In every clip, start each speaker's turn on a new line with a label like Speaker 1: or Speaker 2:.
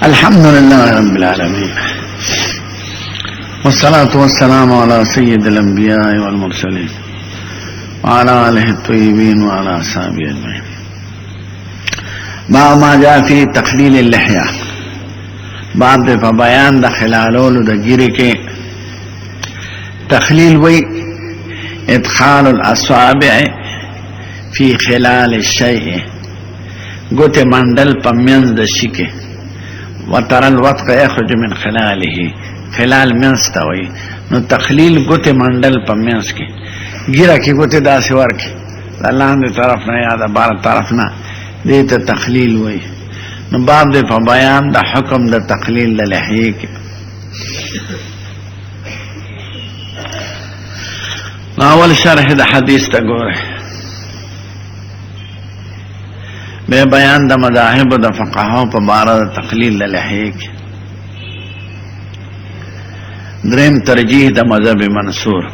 Speaker 1: الحمد لله رب العالمين، والصلاة والسلام على سيد الأنبياء والمرسلين وعلى آله الطيبين وعلى أصحابه أجمعين. باب ما جاء في تخلیل اللحیہ، باب دے پا بیان دا خلالولو دا گیری کے تخلیل وی ادخال الاصابع فی خلال الشیء، گوت مندل پا منز دا شکے، وتر الوطق یخرج من خلاله، خلال منز تاوی نو تخلیل گوت مندل پا منز کے، گیرہ کی گوت دا سور کے اللہ دے طرفنا یا دا بار طرفنا دیتا تخلیل وی. نو باب دے پا بیان دا حکم دا تخلیل دا لحیے کے. اول شرح دا حدیث تا گورے، بے بیان دا مذاہب دا فقہوں پا بارا دا تخلیل دا لحیے کے. درم ترجیح دا مذہب منصور.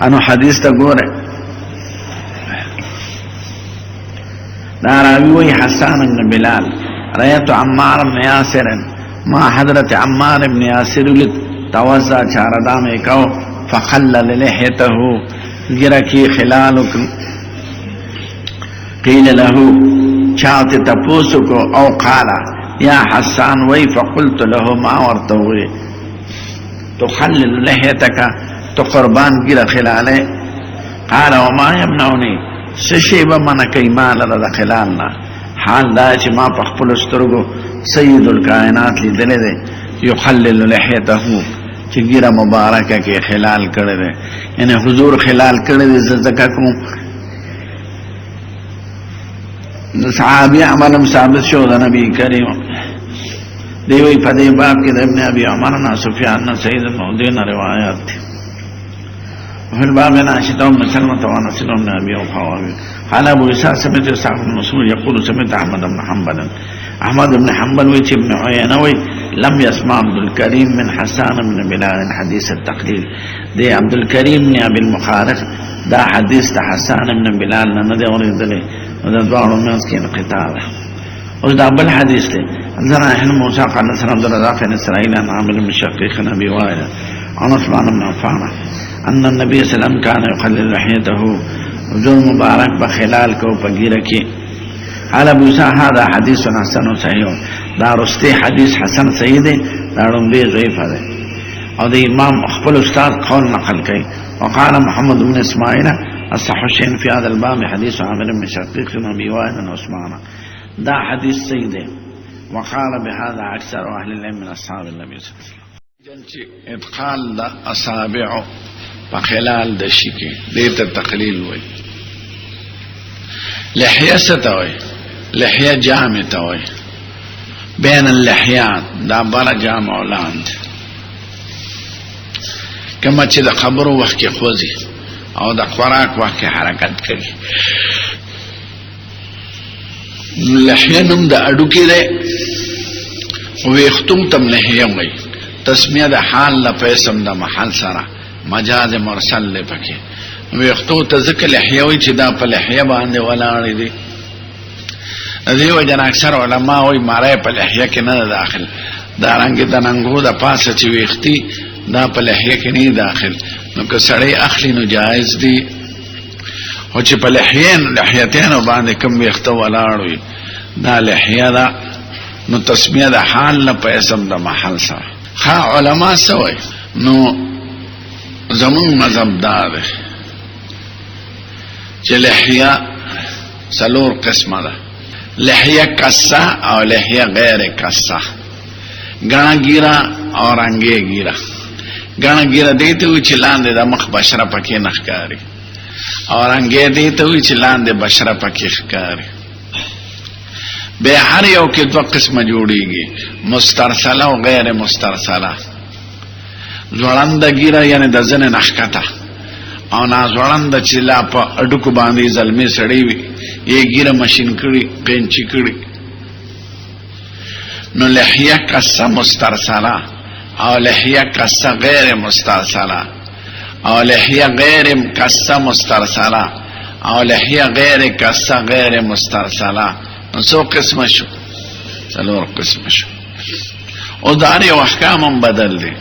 Speaker 1: انو حدیث تا گورے، داراوی وی حسان بن بلال رأیت عمار بن یاسر ما حضرت عمار بن یاسر توزع چاردام اکو فخلل لحیته گرہ کی خلالک قیل لہو چاہتے تپوسو کو او قالا یا حسان وی فقلت لہو ما ورتوی تو خلل لحیتکا تو قربان گرہ خلالے قال وما یمنعنی سشیبا من کئی مال دا خلالنا، حال دا چی ما پخپل استرگو سید الکائنات لی دلے دے یخلل لحیتہو چی گیرہ مبارکہ کے خلال کردے دے، یعنی حضور خلال کردے دے زدکہ کون صحابی عملم ثابت شو دا نبی کریم دیوئی فدی باب کی دا ابن ابی عمرنا سفیاننا سید المعودین روایات تھی. وفي الباب عائشة أم سلمة وأنس بن أبي وحواوي قال أبو إسحاق سمعت إسحاق بن مسعود يقول سمعت أحمد بن حنبل ويتي بن عيينة لم يسمع عبد الكريم من حسان بن بلال حديث التقليل. دي عبد الكريم بن أبي المخارق دا حديث حسان بن بلال ندي ورد له وده دوار الناس كين قتال. وده أبو الحديث له عندنا إحنا موسى قال نصر عبد الرزاق بن إسرائيل عن عامر بن شقيق بن أبي وائل عن عثمان بن عفان ان النبي صلی اللہ علیہ وسلم کان یخلل لحیته، حضور مبارک بخلال کو پگیرکی. قال ابو اسحاق هذا حدیث حسن صحیح، دا رستے حدیث حسن صحیح دے، دا رنبی ضعیف دے. اور دا امام اخبر استاد قول نقل کئی. وقال محمد بن اسماعیل الصح الشین فی هذا الباب حدیث عامر بن شقیق بن ابی وائل بن عثمان، دا حدیث صحیح دے. وقال بهذا اکثر اهل العلم من اصحاب النبی صلی اللہ علیہ وسلم. جنچی ادخال دا اصابعو پا خلال دا شکی دیتا تقلیل ہوئی. لحیہ ستا ہوئی، لحیہ جامع تا ہوئی، بین اللحیات دا برا جامع اولاند کما چی دا خبرو وقت کی خوزی او دا خوراک وقت کی حرکت کری. لحیہ نم دا اڈو کی دے ویختم تم لحیہ ہوئی، تسمیہ دا حال لپیسم دا محل سرا مجاز مرسل لے پکے ویختو تذکر لحیوی چی دا پا لحیہ باندے ولانی دی. دیو جن اکثر علماء وی مارای پا لحیہ کی نا داخل، دارنگی دننگو دا پاسا چی ویختی دا پا لحیہ کی نی داخل، نو که سڑی اخلی نو جائز دی. و چی پا لحیتینو باندے کم ویختو ولانوی دا لحیہ دا نو تسمیہ دا حال نا پا اسم دا محل سا. خواہ علماء سوئی نو زمون مذہب دار ہے کہ لحیہ سلور قسم دا، لحیہ کسا اور لحیہ غیر کسا، گانا گیرا اور انگے گیرا. گانا گیرا دیتے ہوئی چلان دے دا مخ بشرہ پکی نخکاری، اور انگے دیتے ہوئی چلان دے بشرہ پکی خکاری. بے ہر یو کی دو قسم جوڑی گی، مسترسلہ و غیر مسترسلہ. زوڑند گیرا یعنی دا زن نخکتا او نا زوڑند چلا پا اڈکو باندی ظلمی سڑی وی یہ گیرا مشین کری قینچی کری. نو لحیہ کسا مسترسلہ او لحیہ کسا غیر مسترسلہ او لحیہ غیر کسا مسترسلہ او لحیه غیر کسه غیر مسترسله، نو څو قسمه شو؟ څلور قسمه شو. او دار یو احکام هم بدل دي.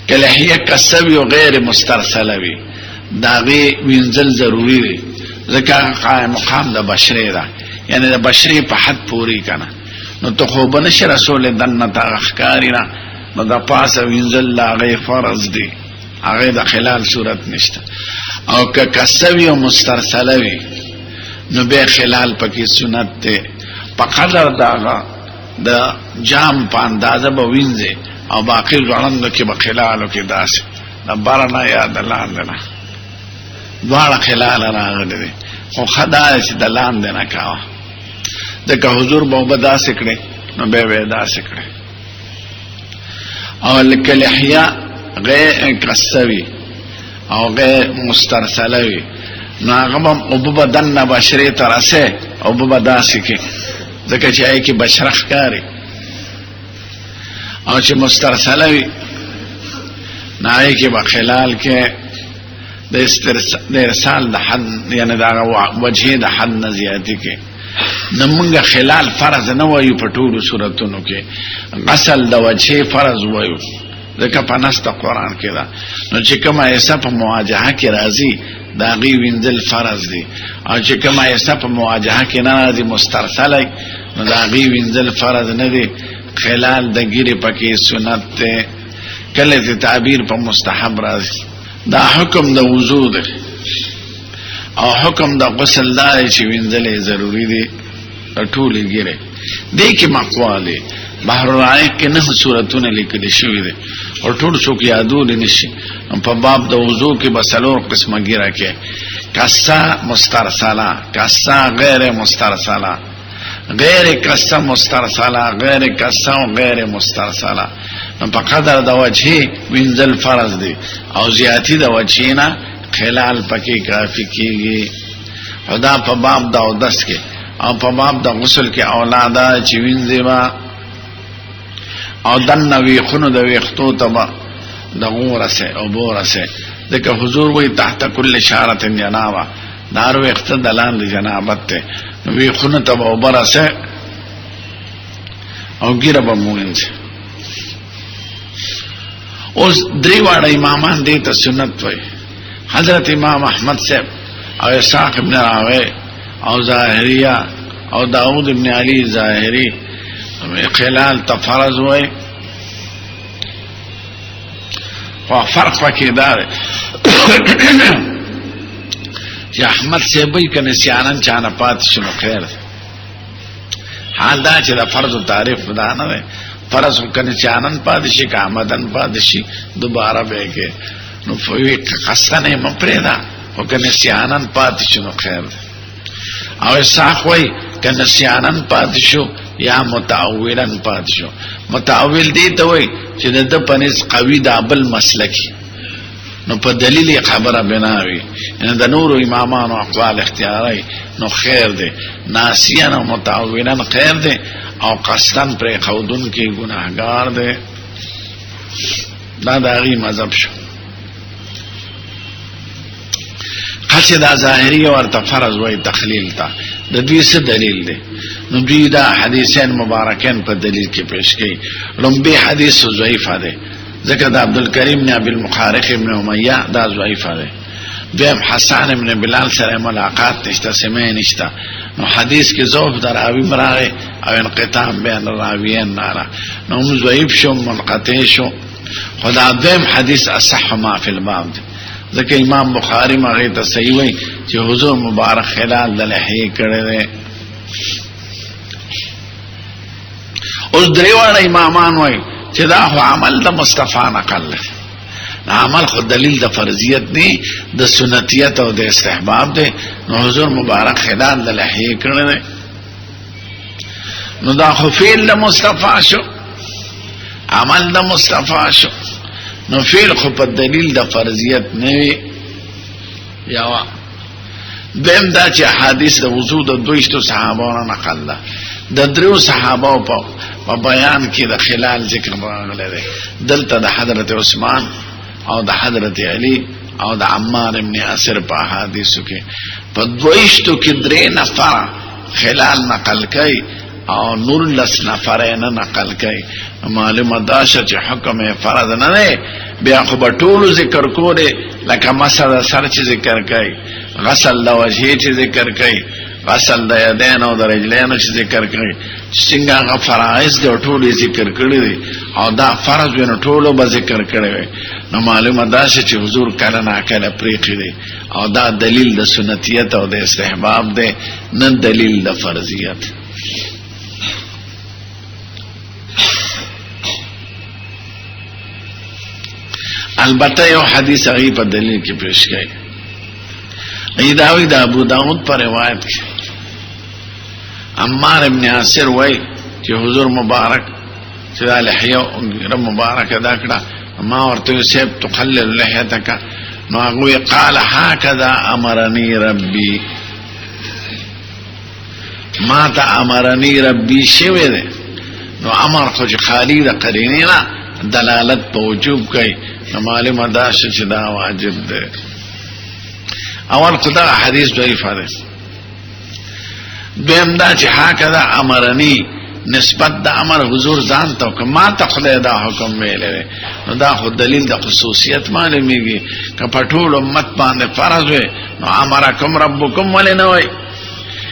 Speaker 1: که لحیه کسه وي او غیر مسترسله وي، د هغې وینځل ضروري دی، ځکه قائم مقام د بشرې ده، یعنی د بشرې په حد پورې که نه، نو ته خو به نشي رسولی دننه ته ښکاري نه، نو د پاسه وینځل د هغې فرض دی، هغې د خلال صورت نشته. او که کسه وي او مسترسله وي نو بیا خلال پکې سنت دی، په قدر د هغه د جام په اندازه به وینځې او باقي ځوړندو کې به خلالو کې داسې د بره نه یا د لاندې نه دواړه خلاله راغلی دی، خو ښه دا دی چې د لاندې نه کوه، ځکه حضور به اوبه داسې کړې نو بیا به یې داسې کړې. او لکه لحیه غیر کسه وي او غیر مسترسله وي، نو هغه به اوبه به دننه بشرې ته رسې، اوبه به داسې کې، ځکه چې هغې کې بشره ښکاري. او چې مسترسله وي نو هغې کې به خلال کې د ارسال د حد، یعنی د هغه وجهې د حد نه زیاتي کې. نو موږ خلال فرض نه وایو په ټولو صورتونو کې، غسل د وجهې فرض وایو، ځکه په نص د قرآن کې ده. نو چې کومه حصه په مواجهه کې راځي د هغې وینځل فرض دی، او چې کومه حصه په مواجهه کې نه راځي مسترسلی، نو د هغې وینځل فرض نه دی. خلال د ګیرې پکې سنت دی، کله چې تعبیر په مستحب راځي. دا حکم د وضو دی، او حکم د غسل دا دی چې وینځل یې ضروري دی د ټولې ګیرې. دې کې مقوا دی، بحر الرائق کې 9 صورتونه لیکل شوي دي، او ټول څوک یادولی نشي. په باب د وضو کې به 4 قسمه ګیره کې، کسه مسترسله، کسه غیر مسترسله، غیر کسه مسترسله، غیر کسه او غیر مسترسله. په قدر د وجهې وینځل فرض دی، او زیاتی د وجهې نه خلال پکې کافي کېږي. خدا په باب د اودس کې او په باب د غسل کې اولاده چې وینځي به او دننه ویښونو د ویښتو ته به دغو رسې او بو رسې، ځکه حضور وایي تحت کل شعرة جنابه، د هر ویښته د لاندې جنابت دی، نو ویښونو ته به اوبه رسې او ګیره به مو وینځي. اوس درې واړه امامان دې ته سنت وایي، حضرت امام احمد صاحب او اسحاق ابن راوی او ظاهریه او داود ابن علی ظاهری خلال ته فرض وای. خو فرق پکې دا دی چې احمد صاحب یې که نسیانن چانه پاتې شي نو خیر دی. حال دا چې د فرض تعریف دا نه دی، فرض که نسیانن پاتې شي که احمدن پاتې شي دوباره به یې کې، نو قصدن یې مه پرېږده، خو که نسیانن پاتې شي نو خیر دی. او اسحاق وایي که نسیانن پاتې شو یا متعولن پاتې شو. متعول دی ته وایي چې د ده په نس قوي دا بل مسلکي، نو په دلیل خبره بنا وي، یعنی د نورو امامانو اقوال اختیاری نو خیر دی. ناسیان او متعولن خیر دی، او قصدن پرې ښودون کې ګناهګار دی. دا د هغې مذهب شو. خاصه دا ظاهری ورته فرض وای تخلیل تا، د دوی څه دلیل دی؟ نو دوی دا حدیثین مبارکین په دلیل کې پیش کړي. لومبي حدیث ضعیف دی، ځکه د عبدالکریم بن ابي المخارق ابن امیہ دا ضعیف دی. دویم حسان ابن بلال سره ملاقات نشته، سمع نشته، نو حدیث کې ضعف در راوی مراغه او انقطاع بین راویین نارا، نو ضعیف شو منقطع شو. خدا دویم حدیث اصح ما فی الباب دی، ځکه امام بخاری مغه ته صحیح وای چې حضور مبارک خلال د لحیه کړی دی. اوس دریوانه امامان وای چې دا خو عمل د مصطفی نقل دی، عمل خو دلیل د فرضیت نه د سنتیت او د استحباب دی. نو حضور مبارک خلال د لحیه کړی دی، نو دا خو فعل د مصطفی شو، عمل د مصطفی شو، نو فعل خو په دلیل د فرضیت نه وي. یاوا دیم دا چې حدیث د وضو د 2 صحابانو نقل ده، د 3 صحابه په بیان کې د خلال ذکر راغلی دی. دلته د حضرت عثمان او د حضرت علی او د عمار ابن یاسر په حدیثو کې په دویشتو کې 3 نفر خلال نقل کوي او نور لس نفر نه نقل کوي. معلومه دا چې حکم فرض نه دی بیا خو په ټولو ذکر کوله لکه مسله سر چې ذکر کوي، غسل د وجه چې ذکر کوي، غسل د یدین او د رجلین چې ذکر کوي، څنګه هغه فرایض د ټولو ذکر کړی دي او دا فرض ونه ټولو به ذکر کړی وي. نو معلومه دا چې حضور کله نه کله پریخي دي او دا دلیل د سنتیت او د استحباب دی نه دلیل د فرضیت. البته یو حدیث هغه په دلیل کې پیش کړي. ایداوی دا ابو داود پر روایت کې عمار ابن یاسر وای چې حضور مبارک چې لحیه مبارک ادا کړه ما ورته سیب تخلل لحیتک نو هغه قال هكذا امرني ربي ما ته امرني ربي شوی ده. نو امر خو خالی د قرینه نه دلالت په وجوب کوي. نو معلومه ده چې دا واجب ده. اول خدا حدیث ضعیف ده. دویم دا چې هکذا امرني نسبت د امر حضور ځان ته کما ته خدای دا حکم ویلې نو دا خو دلیل د خصوصیت معلومیږي. که په ټول امت باندې فرض وي نو امرکم ربکم ولنه وي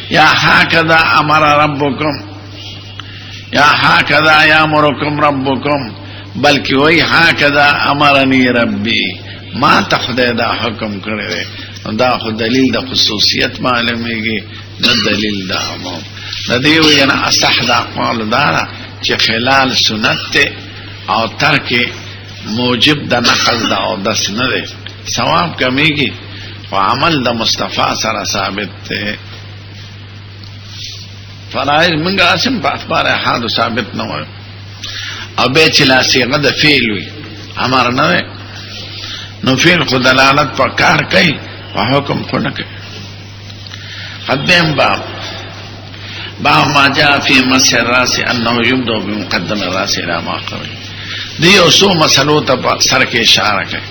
Speaker 1: یا هکذا امر ربکم یا هکذا یامرکم ربکم بلکې وای هکذا امرني ربي ما ته خدای دا حکم کړی دی. دا خو دلیل د خصوصیت معلومیږي نه دلیل د عموم. د دې وینا اصح د اقوال دا چې خلال سنت ته او ترک موجب د نقل دا او د سنت دی ثواب کمیږي او عمل د مصطفی سره ثابت دی. فرائض منګه اسم په اخبار احاد ثابت نه وي او به چې لا صيغه د فعل وي امر نه نو فعل خو دلالت په کار کوي او حکم خو نه کوي. قدم باب ما جاء في مسح الراس انه يبدأ بمقدم الراس الى ما قبل. دی اوسو مسلو ته سر کې اشاره کوي.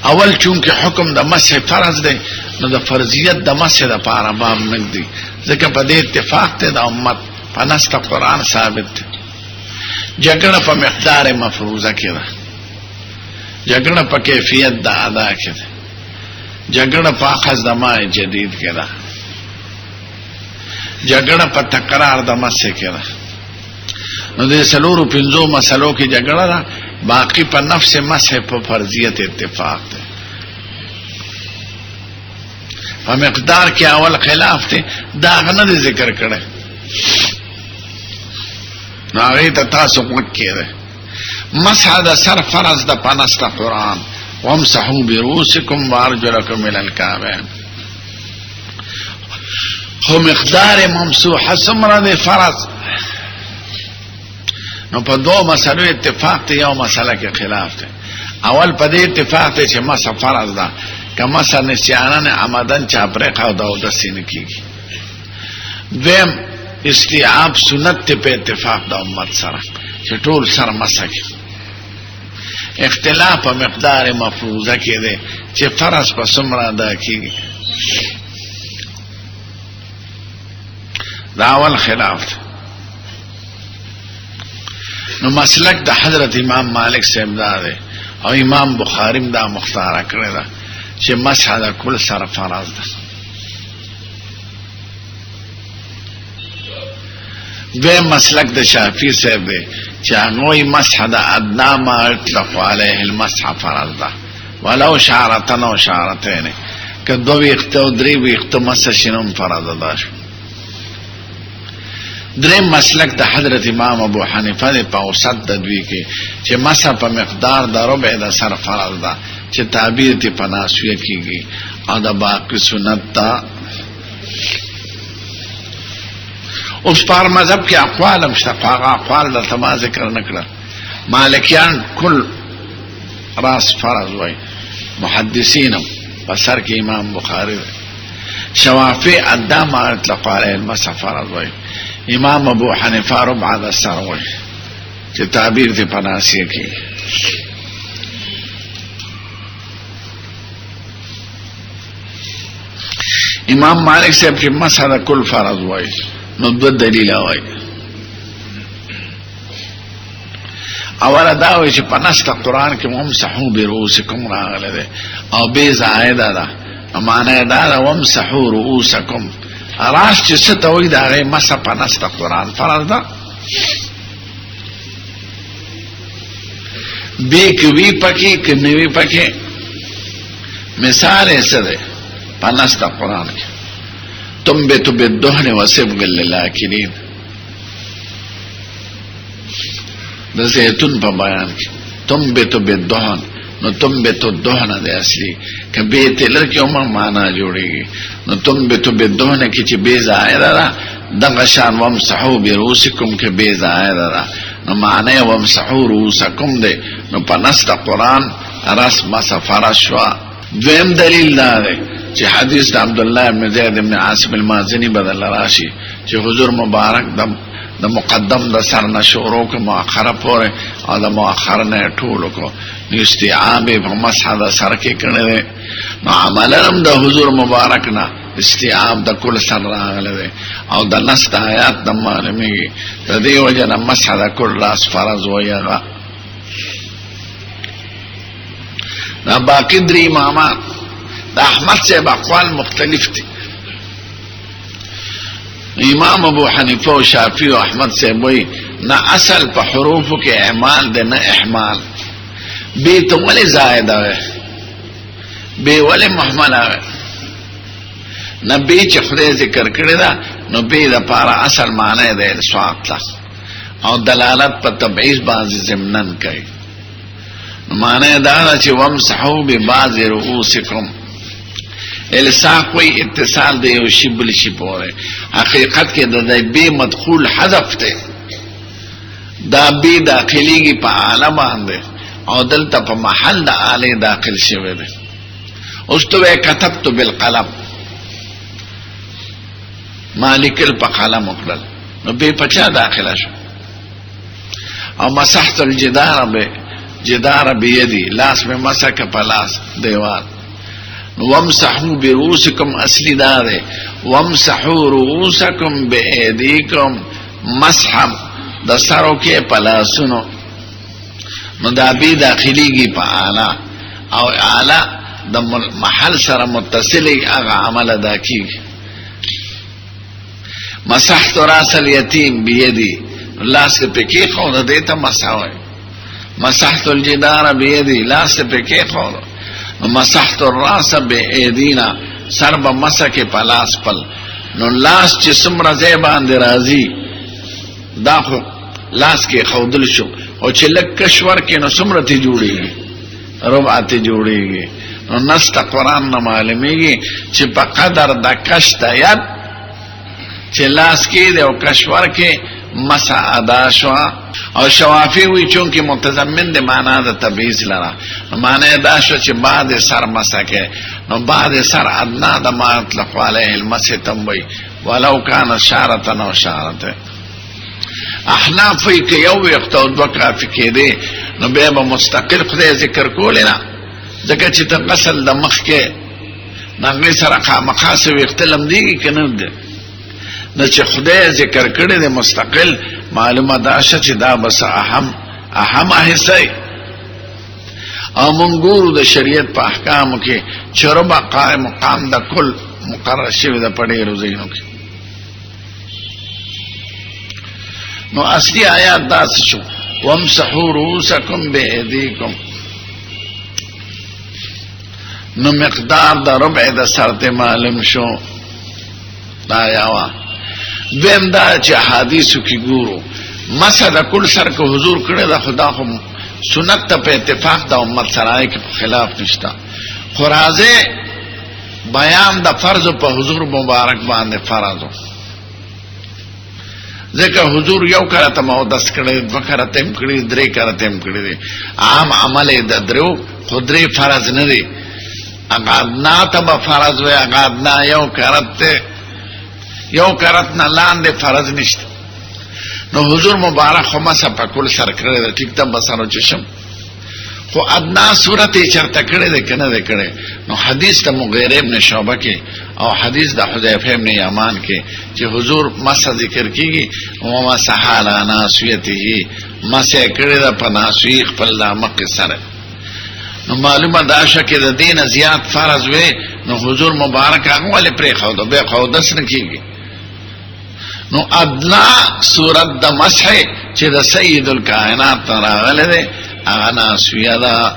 Speaker 1: اول چونکه حکم د مسح فرض دی نو د فرضیت د مسح د پاره باب نه دی ځکه په دې اتفاق ته د امت په نص قرآن ثابت دی. جګړه په مقدار مفروضه کې ده، جګړه په کیفیت د ادا کې ده، جګړه په اخذ د ماء جدید کې ده، جګړه په تکرار د مسح کې ده. نو د سلورو پنځو مسلو کې جګړه ده، باقی په نفس مسح په فرضیت اتفاق ده. په مقدار کې اول خلاف ده دا غنه ذکر کړه نو هغه ته تاسو وکړئ. مسح د سر فرض د پنست قرآن وامسحوا برؤوسکم وارجلکم الى الكعبین. خو مقدار ممسوح څومره دی فرض نو په دوه مسلو اتفاق دی، یو مسله کې خلاف دی. اول په دې اتفاق دی چې مسح فرض ده که مسح نسیانن عمدن چاپرق او د سینې کېږي. دویم استیعاب سنت په اتفاق د امت سره چې ټول سر مسح کوي. اختلاف په مقدار مفروضه کې دی چې فرض په څومره ادا کېږي. دا اول خلاف دی. نو مسلک د حضرت امام مالک صاحب دا دی او امام بخاری دا مختاره کړی ده چې مسح د کل سره فرض ده. دویم مسلک د شافعي صاحب دی چې هغوی مسح د ادنا ما یطلق علیه المسح فرض ده ولو شعرتن او شعرتین که دو ویخته او درې ویخته مسح شنم فرض ده. دریم مسلک د حضرت امام ابو حنیفه دی په اوسط د دوی کې چې مسح په مقدار د ربع د سر فرض ده چې تعبیر تی په ناسویه کېږي او د باقي سنت ته. اوس په مذهب کې اقوال هم شته، هغه اقوال دلته ما ذکر نه کړل. مالکیان کل راس فرض وایي، محدثین هم په سر کې امام بخاري وایي، شوافی ادام ما اطلق علیه المسح فرض وایي، امام ابو حنیفه ربع د سر وایي چې تعبیر تی په ناسیه کېږي. امام مالک صاحب چې مسح د کل فرض وای نو دو دلیل وای. اوله دا وای چې په نص قرآن کې وامسحوا برؤوسکم راغله ده او به زائده ده، معنی دا ده وامسحوا رؤوسکم راس چې څه ته وای دا غي مسح په نص قرآن فرض ده. بی کوي پکې کنيوي پکې مثال یې څه ده په نص قرآن کې تنبت بالدهن وصبغ للآكلين د زیتون په بیان کې تنبت بالدهن نو تنبت الدهن ده اصلي که به تلر کې هم معنا جوړيږي نو تنبت بالدهن کې چې به ظاهر را دغه شان وامسحوا برؤوسکم کې به ظاهر را نو معنی وامسحوا رؤوسکم ده نو په نص قرآن راس مسح فرض شو. دویم دلیل دا ده چې حدیث د عبد الله بن زید بن عاصم المازنی بدل راشي چې حضور مبارک د مقدم د سر نشورو کو مؤخره پورې او د مؤخر نه ټولو کو استیعاب په مسح د سر کې کړي نو عملم د حضور مبارک نه استیعاب د کل سر راغله او د نص آیات د معلومي د دې وجه نه مسح د کل راس فرض ویغه. دا باقی درې امامات د احمد صاحب اقوال مختلف دي. امام ابو حنیفه او شافعی او احمد صاحب وی نه اصل په حروفو کې اعمال ده نه احمال. به ته ولې زائد وي به ولې محمل وي نه به چې خدای ذکر کړی دا نو به د پاره اصل معنی ده الصاق او دلالت په تبعیض بعض ضمنن کوي. معنی دا چې وامسحوا ببعض رؤوسکم الساق وی اتصال دی یو شی بل شي پورې حقیقت کې د بی مدخول حذف ته دا بی داخليږي په اعلی باندې او دلته په محل د اعلی داخل شوی دی. اوس ته كتبت بالقلم مالک په قلم وکړل نو به پچا داخله شو او مسحت الجدار به جدار بيدي لاس میں مسح په لاس دیوال. وامسحوا برؤوسکم اصلی داره وامسحوا رؤوسکم بأيديكم مسح د سرو کې پلاسونو نو دا بی داخليږي په اعلی او اعلی د محل سره متصلي هغه عمل ادا کیږي. مسحت راس اليتيم بيدي لاس په کې خو د دې ته مسحوي. مسحت الجدار بيدي لاس په کې خو مسحت الراس بأيدينا سر به مسح کې پلاس پل نو لاس چې څومره ځای باندې راځي دا خو لاس کې خودل شو او چې لک کشور کې نو څومره ته جوړيږي ربع ته جوړيږي. نو نص قرآن نه معلومیږي چې په قدر د کشت یاد چې لاس کې دی او کشور کې مسح ادا شو. او شوافی وی چونکه متضمن دی معنا د تبعیض لرا معنی دا شو چې بعد سر مسح کې نو بعد سر ادنا د ما اطلق علیه المسح تنوی ولو کان اشاره او اشاره. احناف وی که یو یختو دو کافی کې دی نو به مستقل خدای ذکر کول نه ځکه چې ته غسل د مخ کې نغې سره مقاصد اختلام دیږي کنه ده نو چې خدای ذکر کړی دی مستقل معلومه دا چې دا بس اهم حصہ او منګورو د شریعت په احکامو کې چربا قائم مقام د کل مقرر شوی د پړې روزینو کې. نو اصلي آیات دا شو وامسحوا رؤوسکم بأيديکم نو مقدار د ربع د سر معلوم شو دا یاوا. دویم دا چې حدیثو کې ګورو مسح د کل سر کو حضور کړی دا خدا خو سنت ته په اتفاق د امت سره کې خلاف نشتا. خرازه بیان د فرض په حضور مبارک باندې فرض ځکه حضور یو کرته مودس کړی دو کرته هم کړی درې کرته هم کړی عام عمل د درو خدري فرض نه دی. اغادنا تب فرض وی اغادنا یو کرته یو کرت نه لاندې فرض نشته. نو حضور مبارک خو مسح په کل سر کړی ټیک ته بسانو چشم خو ادنا صورت چرته کړه ده کنه ده کړه. نو حدیث د مغیره ابن شعبہ کې او حدیث د حذیفه ابن یمان کې چې حضور مسح ذکر کیږي او مسح علی ناسیته مسح کړه د پناسوی خپل مکه سره. نو معلومه دا شکه د دین زیات فرض وي نو حضور مبارک هغه ولې پرې خو ده به خو دس نه کیږي. نو ادنا صورت د مسح چې د سید الکائنات راغله ده هغه ناسویه ده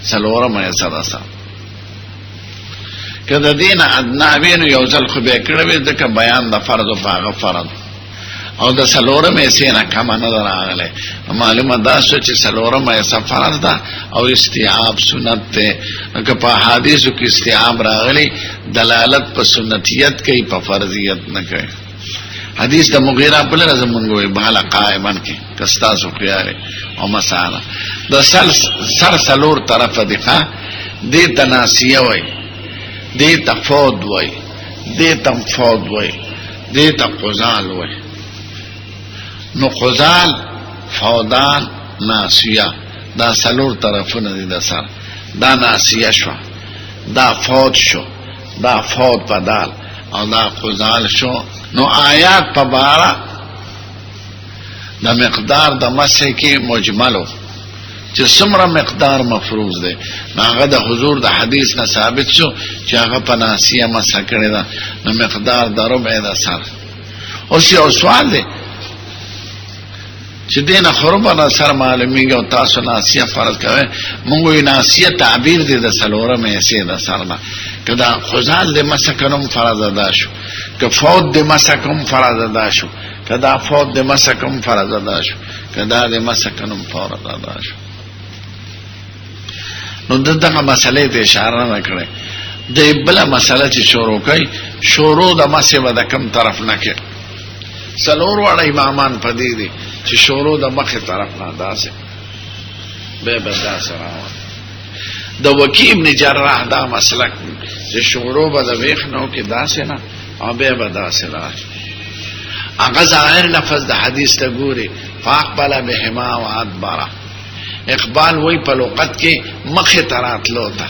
Speaker 1: سلورم ایسا سا که دا دین ادنا بینو یوزل خوبه کروی دکا بیان دا فرض و فاغ فرض او دا سلورم ایسینا کم ندر آگله. معلومه دا سو چه سلورم ایسا فرض دا او استیعاب سنت تے که پا حادیثو کی استیعاب راغلی دلالت پا سنتیت کئی پا فرضیت نکوی. حدیث دا مغیرہ پلے رزمونگوی بحالا قائمان کی کستاسو خیارے او مسانا دا سر سلور طرف دقا دیتا ناسیه وی دیتا فود وی دیتا فود وی دیتا قزال وی. نو قزال فودان ناسیه دا سلور طرفون دی دا سر دا ناسیه شو دا فود شو دا فود پدال او دا قزال شو. نو آیات پا بارا دا مقدار دا مسح کی مجملو چه سمرا مقدار مفروض ده ناغا دا حضور دا حدیث نا ثابت شو چه آغا پا ناسیه مسح کرده دا نو مقدار دا ربع دا سر. اسی او سوال ده چه دین خروبا دا سر معلومی گا و تاسو ناسیه فرض کوئے منگوی ناسیه تعبیر ده دا سلورا میسی دا سر دا که دا خزال ده مسح کنم فرض ادا شو که فوت ده مسح کنم فرض ادا شو که دا فوت ده مسح کنم فرض ادا شو که دا ده مسح کنم فرض ادا شو. نو دغه مسئله ته اشاره نه کړي. د بل مسئله چې شروع کوي شروع د مسح به د کم طرف نه کوي. سلور وړ امامان پدې دي چې شروع د مخه طرف نه داسه به داسه راوړي. د وکی ابن جراح دا مسلک چې شروع به د ویخ نو کې داسه نه او به داسه راځي. هغه ظاهر لفظ د حدیث ته ګوري فاقبل بهما وادبر. اقبال وی په لغت کې مخه تراتلو تا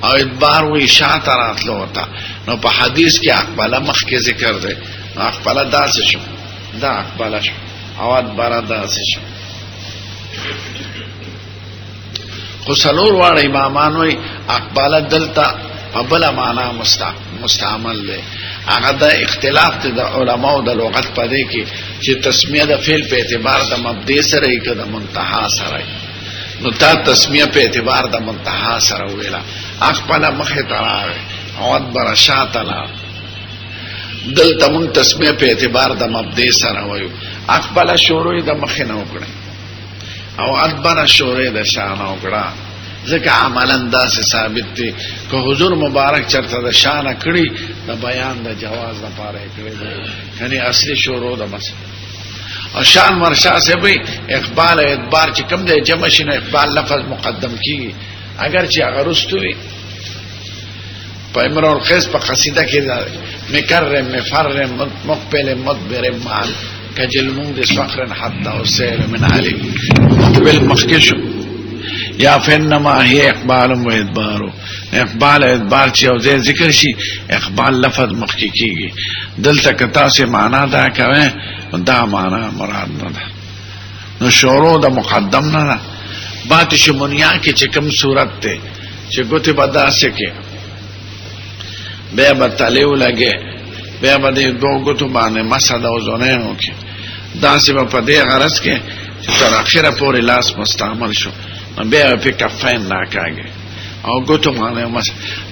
Speaker 1: او ادبار وی شاته تراتلو تا. نو په حدیث کې اقبل مخ کې ذکر دی اقبل داسه شو دا اقبل شو او ادبر داسه شو. خو سلور واړه امامان وی اقبال دلتا په بل معنا مستعمل دی. هغه د اختلاف ته د علماو د لغت پدې کې چې تسمیه د فعل په اعتبار د مبدی سره ای که د منتها سره. نو تا تسمیه په اعتبار د منتها سره ویلا اقبل مخه تراوي او ادبر شاتلا. دلته مون تسمیه په اعتبار د مبدی سره وایو اقبل شروع د مخه نه وکړي او ادبر شروع د شانه وکړه. ځکه عملا داسې ثابت دي که حضور مبارک چرته د شانه کړي د بیان د جواز لپاره کړي یعنی اصلي شروع د مسح او شان مرشا سے بھی اقبال و ادبار چې کوم دی جمع شنو اقبال لفظ مقدم کیږي اگر چې هغه رستوي. په امرؤ القیس په قصیده کې مکرم مفرم مقبل مدبر معا کجلمود صخر حتى وسيل من علي مقبل مخکشو یا فنما هي اقبال و ادبار. اقبال ادبار چې او ذکر شي اقبال لفظ مخکی کیږي. دلته کتا سے معنا دا کوي دا معنا مراد نه ده. نو شروع د مقدم نه ده. بات شمونیا کې چې کوم صورت ته چې ګوتې بداسه کې به بتالیو لګي به باندې دوه ګوتو باندې مسد او زونه وکي داسې په دې غرض کې چې تر اخره پورې لاس مستعمل شو بیا په کفین ناکاږي او ګوتو باندې مس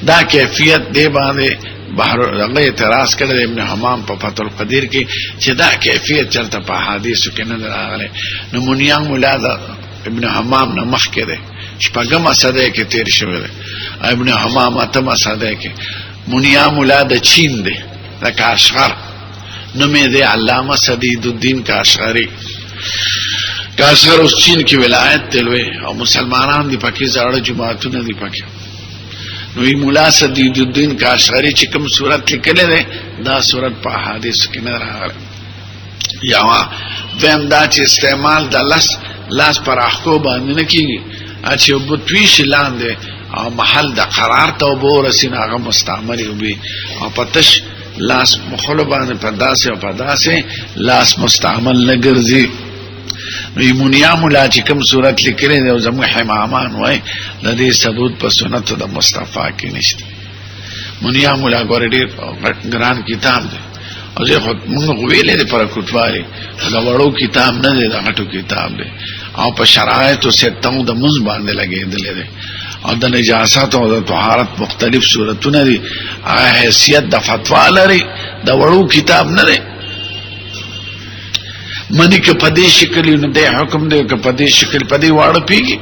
Speaker 1: دا کیفیت دی باندې بحر هغه اعتراض کړل ابن حمام په فتح القدیر کې چې دا کیفیت چرته په حدیثو کې نه راغلی. نو مونیان مولا ابن حمام نه مخ کې دی شپږم صده کې تیر شوی دی. ابن حمام اتم صده کې مونیان مولا د چین دی د کاشغر نومې دی علامه سدید الدین کاشغری. کاشغر اوس چین کې ولایت تلوي او مسلمانان دی پکې زاړه جماعتونه دی پکې. نو ای مولا سدید الدین کاشغری چې کوم صورت لیکلې ده دا صورت په احادیث کې نه راغلی. یا ویم دا چې استعمال د لس لاس پر احکو باندې نه کیږي چې بوتوي شلاندې او محل د قرار ته وبورسین هغه مستعمل وي او پتش لاس مخلو باندې پداسه او پداسه لاس مستعمل نه ګرځي. ایمونیا مولا چې کوم صورت لیکلې ده او زموږ حمامان وای د دې ثبوت په سنت د مصطفی کې نشته. مونیا مولا ګور ډېر ګران کتاب دی او زه خو موږ ویلې د پر کوټوالي دا وړو کتاب نه دی دا غټو کتاب دی او په شرایط او ستو د مز باندې لګېدلې ده او د نجاست او د طهارت مختلف صورتونه دي حیثیت د فتوا لري د وړو کتاب نه دی. منی که پدې شکل نو د حکم دی که پدې شکل پدې واړه پیږي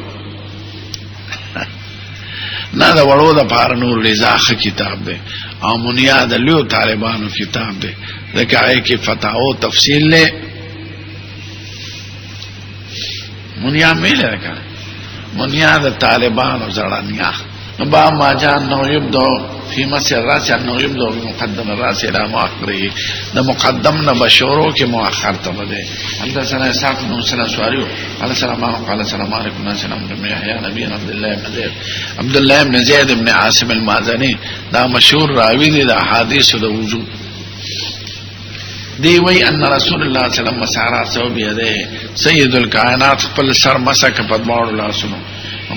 Speaker 1: نه د وړو د پار نور رضاخه کتاب دی او منیا د لو طالبانو کتاب دی ځکه هغه کې فتاو تفصیل له منیا میله راکړه منیا د طالبانو زړانیا با ما جان نو یبدو فی مسیر راس انه یبدو بمقدم الراس الى مؤخره د مقدم نه بشورو کې مؤخر ته بده. انت سنه اسحاق بن موسى سواريو قال سلام علیکم سلام بن یحیی نبی عبد الله بن زید بن عاصم المازنی دا مشهور راوی دی د احادیث د وضو دی وی ان رسول الله صلی الله علیه وسلم مسارا سو بيده سید الکائنات خپل سر مسک په دواړو لاسونو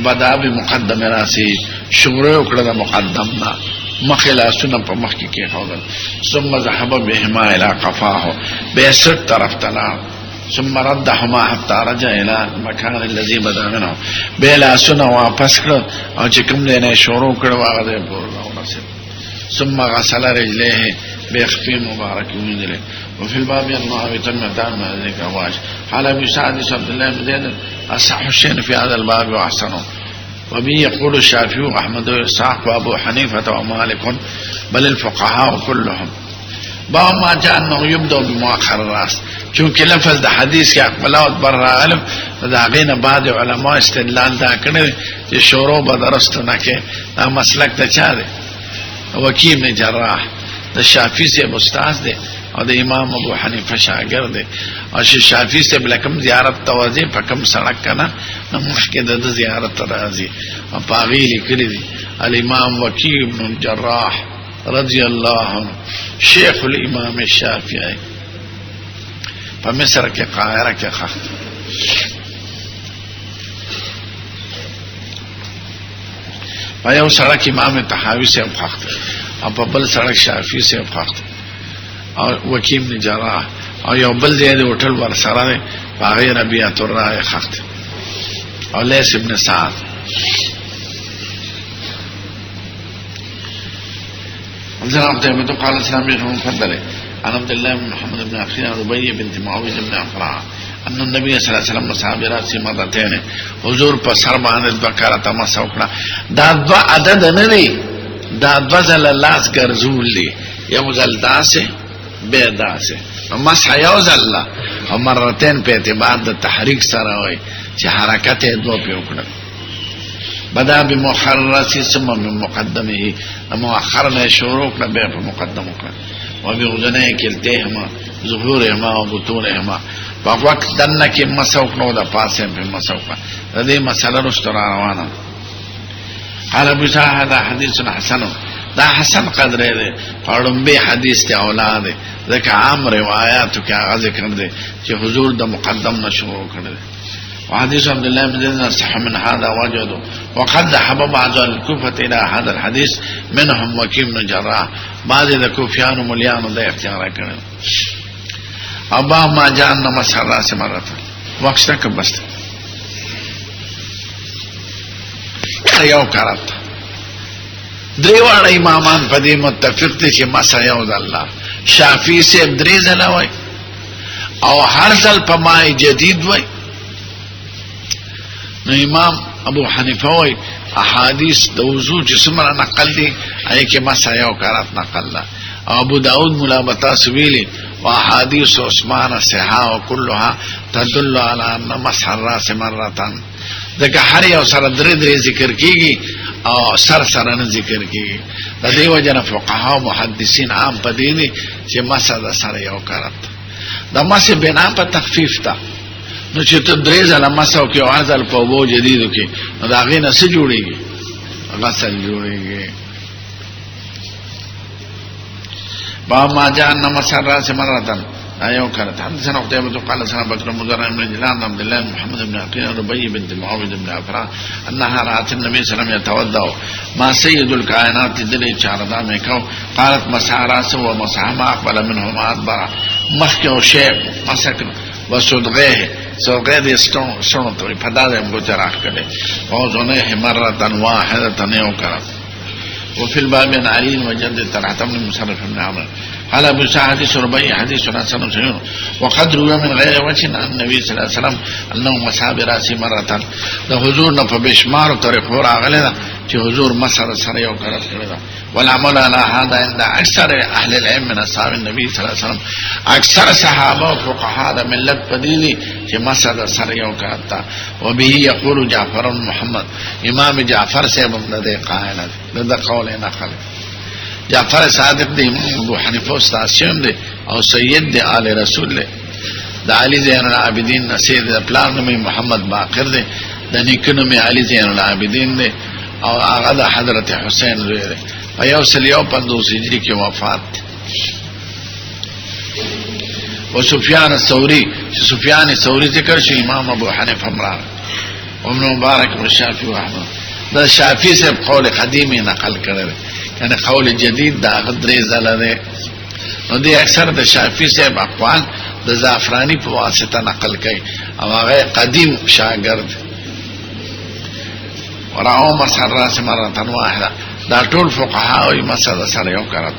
Speaker 1: بدا بمقدم راسی شغره وکړه د مقدم نه مخلا سنه په مخ کې حوضل ثم ذهب بهما الى قفاه بيسر طرف تلا ثم ردهما حتى رجع الى المكان الذي بدا منه بلا سنه واپس کړ او چې کوم دی نه شروع کړ هغه د پورونه ثم غسل رجليه بخفي مبارك ومنزله. وفي الباب انه يتمتان ما ذلك واش قال ابي سعد عبد الله بن زيد اصح الشيء في هذا الباب واحسنه. وبه يقول الشافعي واحمد واسحاق وابو حنيفه ومالك بل الفقهاء كلهم باب ما جاء انه يبدا بمؤخر الراس چونکه لفظ د حدیث کې اقبلات بر علم دا غینه بعد علماء استدلال دا کړي چې شروع به درست نه کې دا مسلک ته چا دی وکیع بن جراح د شافعي سے استاد دی او د امام ابو حنیفه شاګرد دی او شافعي سے بلکم زیارت توازی په کوم سړک کنه نو مشکې د زیارت راځي او پاغي لیکلي دي الامام وکیع بن جراح رضی الله عنه شیخ الامام الشافعي په مصر کې قاهره کې خخت په یو سړک امام طحاوی سے خخت او په بل سړک شافعي سے خخت او وکیع بن جراح او یو بل دی د هوټل ور سره باغی ربیعه الرای خخت او لیث ابن سعد جناب ته قال السلام عليكم فضله عن عبد الله بن محمد بن اخي ربيع بنت معاويه بن افراع ان النبي صلى الله عليه وسلم صحابه سي مرتين حضور په سر باندې بکره تماسه وکړه دا دوا عدد نه دی دا بدل لاس ګرځول دي یو ځل داسه به داسه مسح یو ځل او مرتين په اعتبار د تحریک سره وای چې حرکت یې دوه په وکړه بدا بمحررات ثم بمقدمه مؤخرنا شروع کړه به په مقدمه کړه او به وزنه کلتهما ظهورهما او بطونهما په وخت دنه کې مسوک نو د پاسه په مسوک د دې مسله رستور روانه قال ابو سعد حدیث حسن دا حسن قدر دی پړم به حدیث ته اولاد ځکه عام روایتو کې هغه ذکر دي چې حضور د مقدم نشو کړل. وحديث عبد الله بن زيد صح من هذا وجده وقد ذهب بعض الكوفة الى هذا الحديث منهم وكيع بن جراح بعض الكوفيان مليان ده اختیار کړل. ابا ما جان مسرا سمرت وقت تک بس یو کرات دریوان امامان په دې متفق دي چې مسا یو د الله شافعي سے درې ځله وای او هر ځل په مای جدید وای. نو امام ابو حنیفه وای احادیث د وضو چې څومره نقل دي هغه کې مسا یو کرات نقل ده. ابو داود ملابطه سویلی واحاديث عثمان صحاح كلها تدل على ان مسح الراس مرتان دغه هر یو سره درې ذکر کیږي او سر نه ذکر کیږي. د دې وجنه فقها او محدثین عام په دې دي چې مسح د سره یو کارت د مسح بنا په تخفیف تا نو چې ته درې ځله مسو کې او ځل په وو جديدو کې نو دا غي نه څه جوړيږي غسل جوړيږي با ما جاء ان مسر راس مرتن ايو كانت حدثنا قتيبة قال سنا بكر مدر بن جلال عبد الله محمد بن عقيل ربيع بنت معاوية بن عفراء انها رأت النبي صلى الله عليه وسلم يتوضا ما سيد الكائنات دلي چاردا میں کو قالت مسح راسه ومسح ما اقبل منه ما ادبر مخکو شیء مسک وصدغه صدغه دي سنو تو فداده کو چراغ کړي او زونه مرتن واحده یو کړه وفي الباب عن علي وجد طلحة بن مصرف بن عمرو قال ابو سعد حديث ربيع حديث حسن صحيح وقد روى من غير وجه عن النبي صلى الله عليه وسلم انه مسح براسه مرة ده حضور نه په بشمار طریقو راغله چې حضور مسح سره یو کړه والعمل على هذا عند اکثر اهل العلم من اصحاب النبي صلى الله عليه وسلم اکثر صحابه او فقهاء د ملت پدیدي چې مسح سره یو کړه وبه يقول جعفر محمد امام جعفر سے مبتدئ قائل ده قول نقل جعفر صادق دی ابو حنیفه استاد شیم دی او سید دی آل رسول دی د علی زین العابدین سید د پلان نوم محمد باقر دی د نیکنو می علی زین العابدین دی او هغه د حضرت حسین زوی دی په یو سل یو 50 هجری کې وفات او سفیان الثوری سفیان الثوری ذکر شو امام ابو حنیفه امرار ابن مبارک و شافعی و احمد دا شافعی سے قول قدیمی نقل کړل یعنی قول جدید دا غدری زله ده نو دی اکثر د شافعی سے اقوال د زعفرانی په واسطه نقل کوي او هغه قدیم شاګرد وراو مسح راس مره واحده دا ټول فقها او مسله سره یو کړت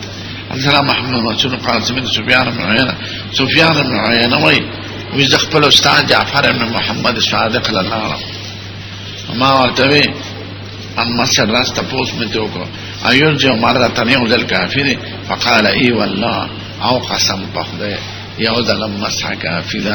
Speaker 1: حضرت محمد رسول قاسم بن سفیان بن عیینه سفیان بن عیینه وی ذخل استاد جعفر بن محمد صادق الله ما ورته ان مسح راس تپوس می ته وکړه ايور جو مره تنه ځل کافر فقال اي والله او قسم په خدای یو ځل مسح کافر